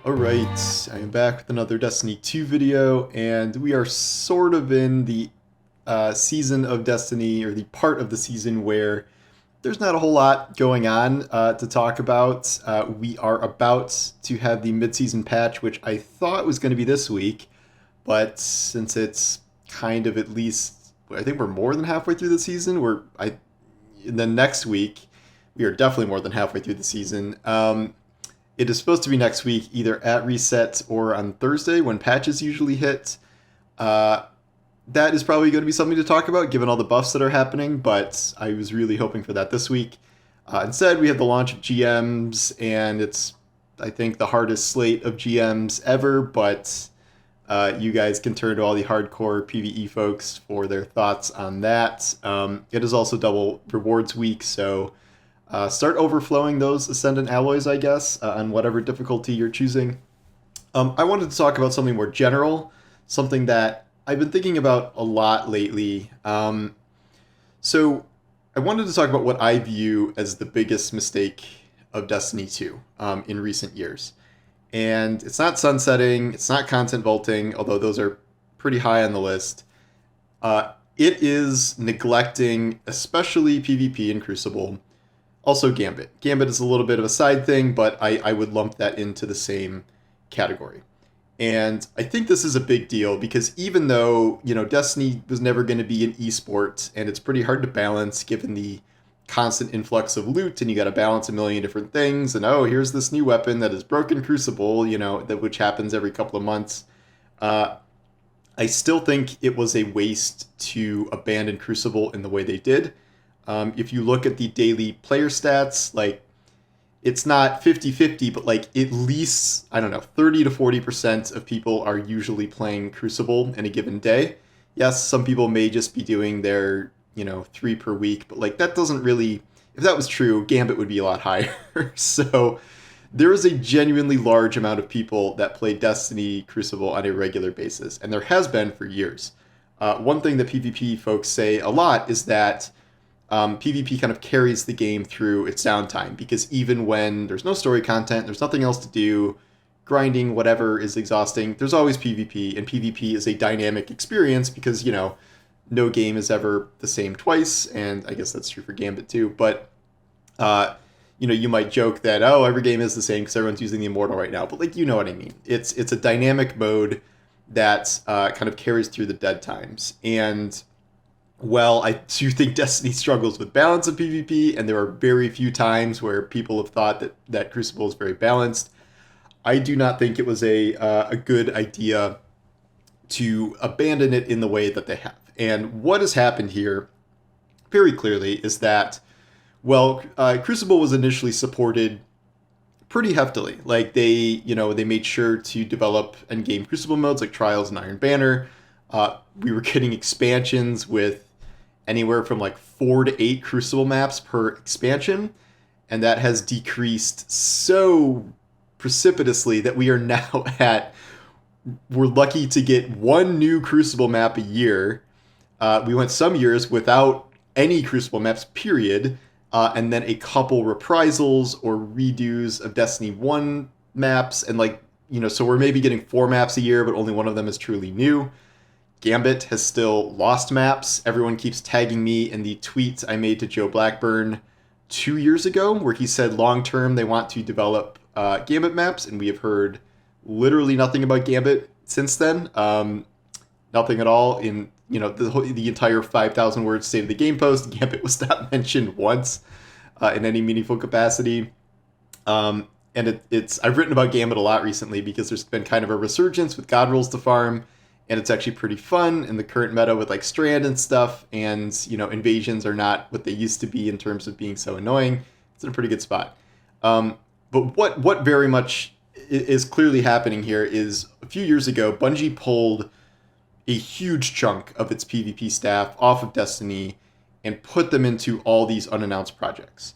Alright, I am back with another Destiny 2 video, and we are sort of in the season of Destiny, or the part of the season where there's not a whole lot going on to talk about. We are about to have the mid-season patch, which I thought was going to be this week, but since it's kind of at least, I think we're more than halfway through the season, in the next week, we are definitely more than halfway through the season. It is supposed to be next week, either at reset or on Thursday when patches usually hit. That is probably going to be something to talk about given all the buffs that are happening, but I was really hoping for that this week. Instead, we have the launch of GMs, and it's, I think, the hardest slate of GMs ever, but you guys can turn to all the hardcore PvE folks for their thoughts on that. It is also double rewards week, so start overflowing those Ascendant alloys, I guess, on whatever difficulty you're choosing. I wanted to talk about something more general, something that I've been thinking about a lot lately. So I wanted to talk about what I view as the biggest mistake of Destiny 2 in recent years. And it's not sunsetting, it's not content vaulting, although those are pretty high on the list. It is neglecting, especially PvP and Crucible. Also Gambit. Gambit is a little bit of a side thing, but I would lump that into the same category. And I think this is a big deal because even though, Destiny was never going to be an esport, and it's pretty hard to balance given the constant influx of loot, and you got to balance a million different things, and oh, here's this new weapon that is broken Crucible, which happens every couple of months. I still think it was a waste to abandon Crucible in the way they did. If you look at the daily player stats, it's not 50-50, but at least, 30 to 40% of people are usually playing Crucible in a given day. Yes, some people may just be doing their, 3 per week, but that doesn't really, if that was true, Gambit would be a lot higher. So there is a genuinely large amount of people that play Destiny Crucible on a regular basis, and there has been for years. One thing that PvP folks say a lot is that PvP kind of carries the game through its downtime, because even when there's no story content, there's nothing else to do, grinding, whatever is exhausting, there's always PvP, and PvP is a dynamic experience because, no game is ever the same twice, and I guess that's true for Gambit too, but, you might joke that, oh, every game is the same because everyone's using the Immortal right now, but you know what I mean. It's a dynamic mode that kind of carries through the dead times, and well, I do think Destiny struggles with balance of PvP, and there are very few times where people have thought that Crucible is very balanced. I do not think it was a good idea to abandon it in the way that they have. And what has happened here, very clearly, is that, Crucible was initially supported pretty heftily. They made sure to develop endgame Crucible modes like Trials and Iron Banner. We were getting expansions with anywhere from 4 to 8 Crucible maps per expansion, and that has decreased so precipitously that we are now we're lucky to get one new Crucible map a year. We went some years without any Crucible maps, period, and then a couple reprisals or redos of Destiny 1 maps, and so we're maybe getting 4 maps a year, but only one of them is truly new. Gambit has still lost maps. Everyone keeps tagging me in the tweet I made to Joe Blackburn 2 years ago, where he said long term they want to develop Gambit maps, and we have heard literally nothing about Gambit since then. Nothing at all in the entire 5,000 word state of the game post. Gambit was not mentioned once in any meaningful capacity. And I've written about Gambit a lot recently because there's been kind of a resurgence with God Rules to farm. And it's actually pretty fun in the current meta with Strand and stuff, and invasions are not what they used to be in terms of being so annoying. It's in a pretty good spot. But what very much is clearly happening here is a few years ago, Bungie pulled a huge chunk of its PvP staff off of Destiny and put them into all these unannounced projects.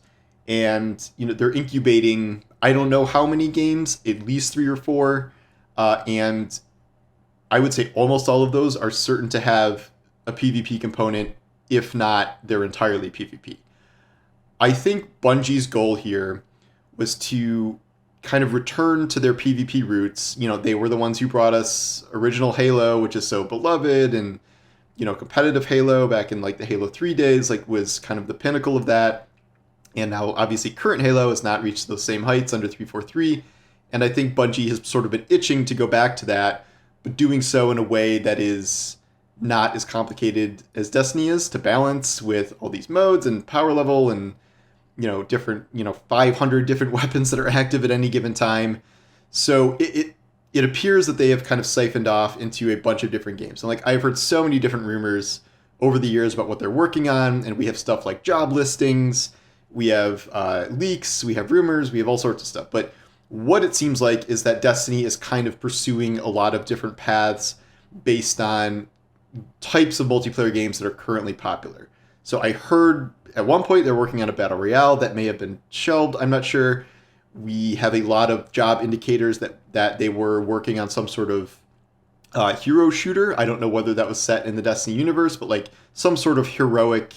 And they're incubating, I don't know how many games, at least 3 or 4, and I would say almost all of those are certain to have a PvP component, if not they're entirely PvP. I think Bungie's goal here was to kind of return to their PvP roots. You know, they were the ones who brought us original Halo, which is so beloved, and competitive Halo back in like the Halo 3 days, like was kind of the pinnacle of that. And now obviously current Halo has not reached those same heights under 343. And I think Bungie has sort of been itching to go back to that, but doing so in a way that is not as complicated as Destiny is to balance, with all these modes and power level and different 500 different weapons that are active at any given time. So it appears that they have kind of siphoned off into a bunch of different games. And like I've heard so many different rumors over the years about what they're working on, and we have stuff like job listings, we have leaks, we have rumors, we have all sorts of stuff. But what it seems like is that Destiny is kind of pursuing a lot of different paths based on types of multiplayer games that are currently popular. So I heard at one point they're working on a battle royale that may have been shelved. I'm not sure. We have a lot of job indicators that they were working on some sort of hero shooter. I don't know whether that was set in the Destiny universe, but like some sort of heroic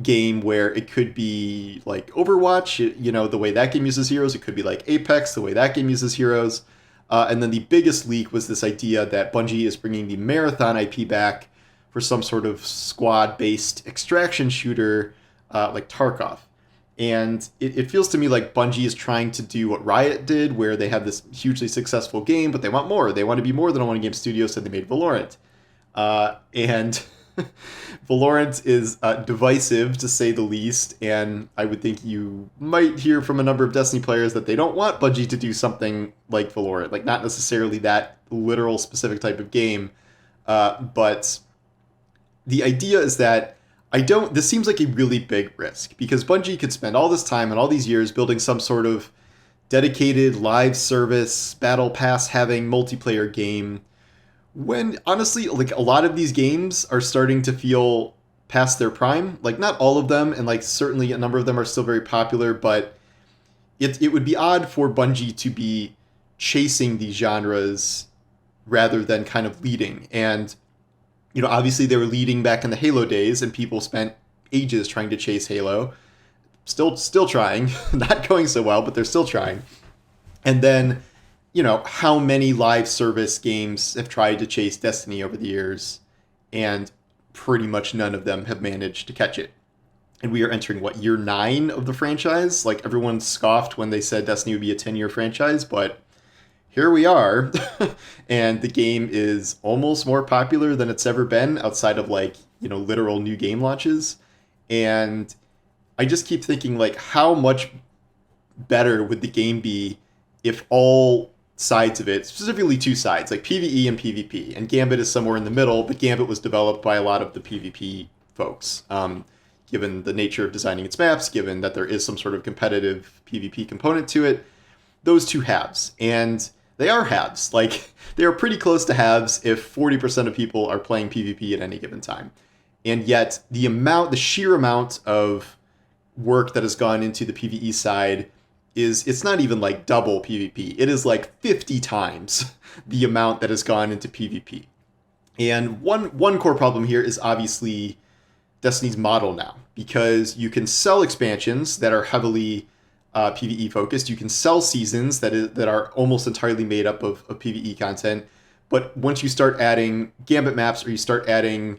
game where it could be like Overwatch, the way that game uses heroes. It could be like Apex, the way that game uses heroes. And then the biggest leak was this idea that Bungie is bringing the Marathon IP back for some sort of squad-based extraction shooter like Tarkov. And it feels to me like Bungie is trying to do what Riot did, where they have this hugely successful game, but they want more. They want to be more than a one-game studio, so they made Valorant. And Valorant is divisive, to say the least, and I would think you might hear from a number of Destiny players that they don't want Bungie to do something like Valorant, like not necessarily that literal specific type of game, but the idea is that this seems like a really big risk, because Bungie could spend all this time and all these years building some sort of dedicated live service, battle pass having multiplayer game, when honestly, like a lot of these games are starting to feel past their prime. Like not all of them, and like certainly a number of them are still very popular, but it would be odd for Bungie to be chasing these genres rather than kind of leading. And obviously they were leading back in the Halo days, and people spent ages trying to chase Halo. Still trying, not going so well, but they're still trying. And then, how many live service games have tried to chase Destiny over the years, and pretty much none of them have managed to catch it. And we are entering, year 9 of the franchise? Like, everyone scoffed when they said Destiny would be a 10-year franchise, but here we are, and the game is almost more popular than it's ever been outside of literal new game launches. And I just keep thinking, how much better would the game be if all sides of it, specifically two sides, like PvE and PvP, and Gambit is somewhere in the middle, but Gambit was developed by a lot of the PvP folks, given the nature of designing its maps, given that there is some sort of competitive PvP component to it. Those two halves, and they are halves. They are pretty close to halves if 40% of people are playing PvP at any given time. And yet, the sheer amount of work that has gone into the PvE side it's not even double PvP. It is 50 times the amount that has gone into PvP. And one core problem here is obviously Destiny's model now, because you can sell expansions that are heavily PvE focused. You can sell seasons that are almost entirely made up of PvE content. But once you start adding Gambit maps, or you start adding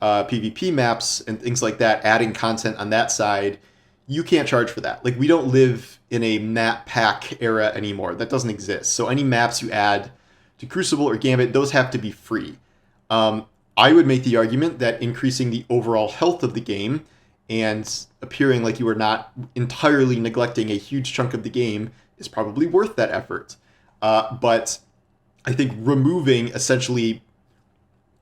PvP maps and things like that, adding content on that side, you can't charge for that. We don't live in a map pack era anymore. That doesn't exist. So any maps you add to Crucible or Gambit, those have to be free. I would make the argument that increasing the overall health of the game and appearing like you are not entirely neglecting a huge chunk of the game is probably worth that effort. But I think removing essentially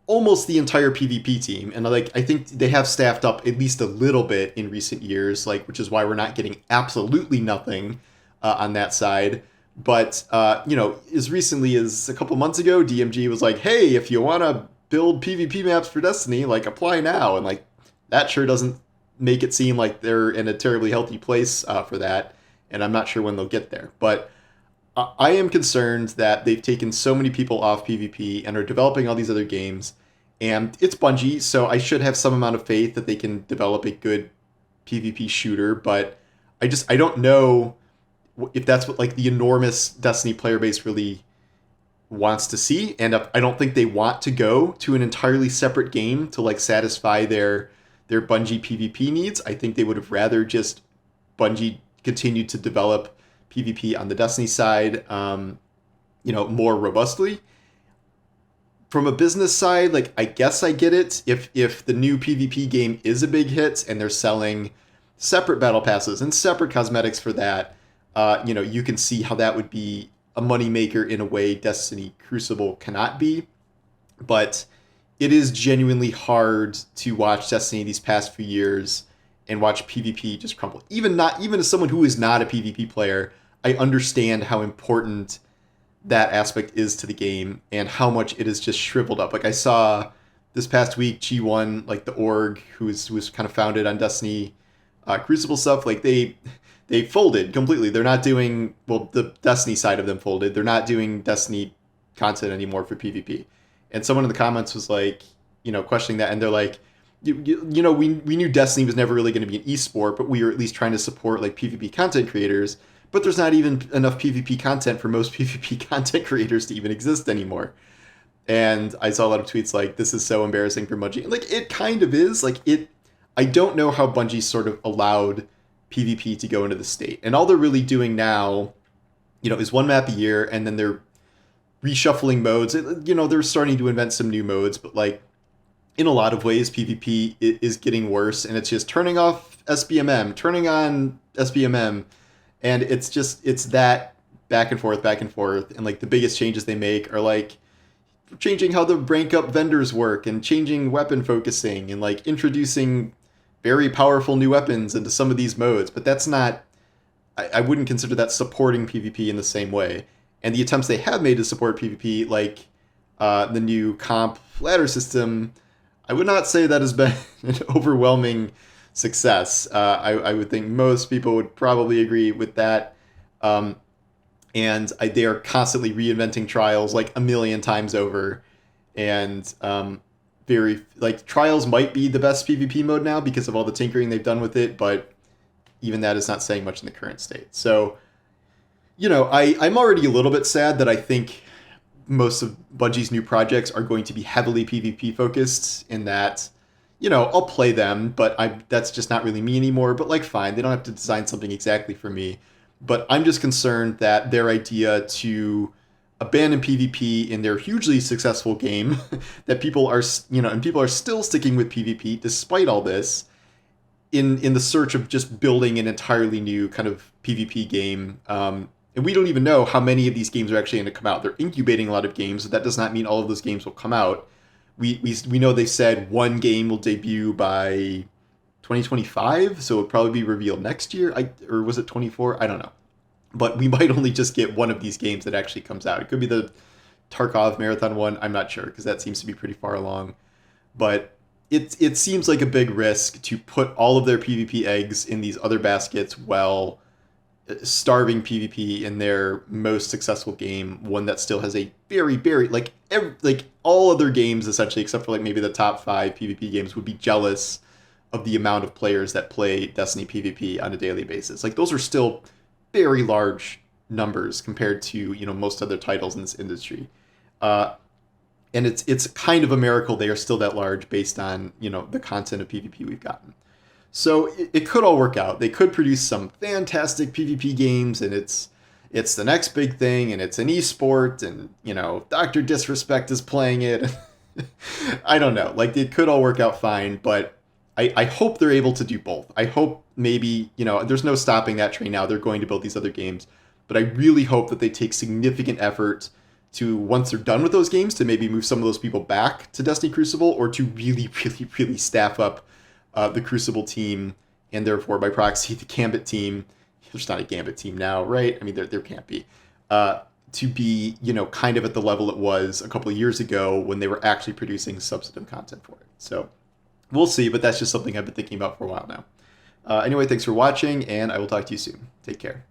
almost the entire PvP team, and I think they have staffed up at least a little bit in recent years, which is why we're not getting absolutely nothing on that side. But as recently as a couple months ago, DMG was like, hey, if you want to build PvP maps for Destiny, apply now. And that sure doesn't make it seem like they're in a terribly healthy place for that. And I'm not sure when they'll get there. But I am concerned that they've taken so many people off PvP and are developing all these other games. And it's Bungie, so I should have some amount of faith that they can develop a good PvP shooter. But I don't know if that's what like the enormous Destiny player base really wants to see. And I don't think they want to go to an entirely separate game to like satisfy their Bungie PvP needs. I think they would have rather just Bungie continued to develop PvP on the Destiny side, more robustly. From a business side, like I guess I get it. If the new PvP game is a big hit and they're selling separate battle passes and separate cosmetics for that, you can see how that would be a moneymaker in a way Destiny Crucible cannot be. But it is genuinely hard to watch Destiny these past few years and watch PvP just crumble. Even as someone who is not a PvP player, I understand how important that aspect is to the game and how much it is just shriveled up. Like I saw this past week, G1, like the org who was kind of founded on Destiny Crucible stuff, like they folded completely. They're not doing, well, the Destiny side of them folded. They're not doing Destiny content anymore for PvP. And someone in the comments was like, questioning that, and they're like, we knew Destiny was never really going to be an esport, but we were at least trying to support like PvP content creators. But there's not even enough PvP content for most PvP content creators to even exist anymore. And I saw a lot of tweets like, this is so embarrassing for Bungie. Like, it kind of is. Like, I don't know how Bungie sort of allowed PvP to go into the state. And all they're really doing now, is one map a year, and then they're reshuffling modes. They're starting to invent some new modes, but like, in a lot of ways, PvP is getting worse, and it's just turning off SBMM, turning on SBMM, and it's that back and forth, and like the biggest changes they make are like changing how the rank up vendors work and changing weapon focusing and like introducing very powerful new weapons into some of these modes. But that's not, I wouldn't consider that supporting PvP in the same way. And the attempts they have made to support PvP, like the new comp ladder system, I would not say that has been an overwhelming success. I would think most people would probably agree with that. And they are constantly reinventing trials like a million times over. And trials might be the best PvP mode now because of all the tinkering they've done with it, but even that is not saying much in the current state. So, I'm already a little bit sad that I think most of Bungie's new projects are going to be heavily PvP focused in that, I'll play them, but that's just not really me anymore. But like, fine, they don't have to design something exactly for me. But I'm just concerned that their idea to abandon PvP in their hugely successful game, that people are still sticking with PvP despite all this, in the search of just building an entirely new kind of PvP game. And we don't even know how many of these games are actually going to come out. They're incubating a lot of games, but that does not mean all of those games will come out. We know they said one game will debut by 2025, so it'll probably be revealed next year. Or was it 24? I don't know. But we might only just get one of these games that actually comes out. It could be the Tarkov Marathon one. I'm not sure, because that seems to be pretty far along. But it seems like a big risk to put all of their PvP eggs in these other baskets while starving PvP in their most successful game, one that still has a very, very, like all other games essentially, except for like maybe the top 5 PvP games, would be jealous of the amount of players that play Destiny PvP on a daily basis. Like, those are still very large numbers compared to, most other titles in this industry. And it's kind of a miracle they are still that large based on, the content of PvP we've gotten. So it could all work out. They could produce some fantastic PvP games, and it's the next big thing, and it's an esport, and, Dr. Disrespect is playing it. I don't know. Like, it could all work out fine, but I hope they're able to do both. I hope maybe, there's no stopping that train now. They're going to build these other games. But I really hope that they take significant effort to, once they're done with those games, to maybe move some of those people back to Destiny Crucible, or to really, really, really staff up the Crucible team, and therefore by proxy the Gambit team. There's not a Gambit team now, right? I mean, there can't be. To be, kind of at the level it was a couple of years ago when they were actually producing substantive content for it. So we'll see, but that's just something I've been thinking about for a while now. Anyway, thanks for watching, and I will talk to you soon. Take care.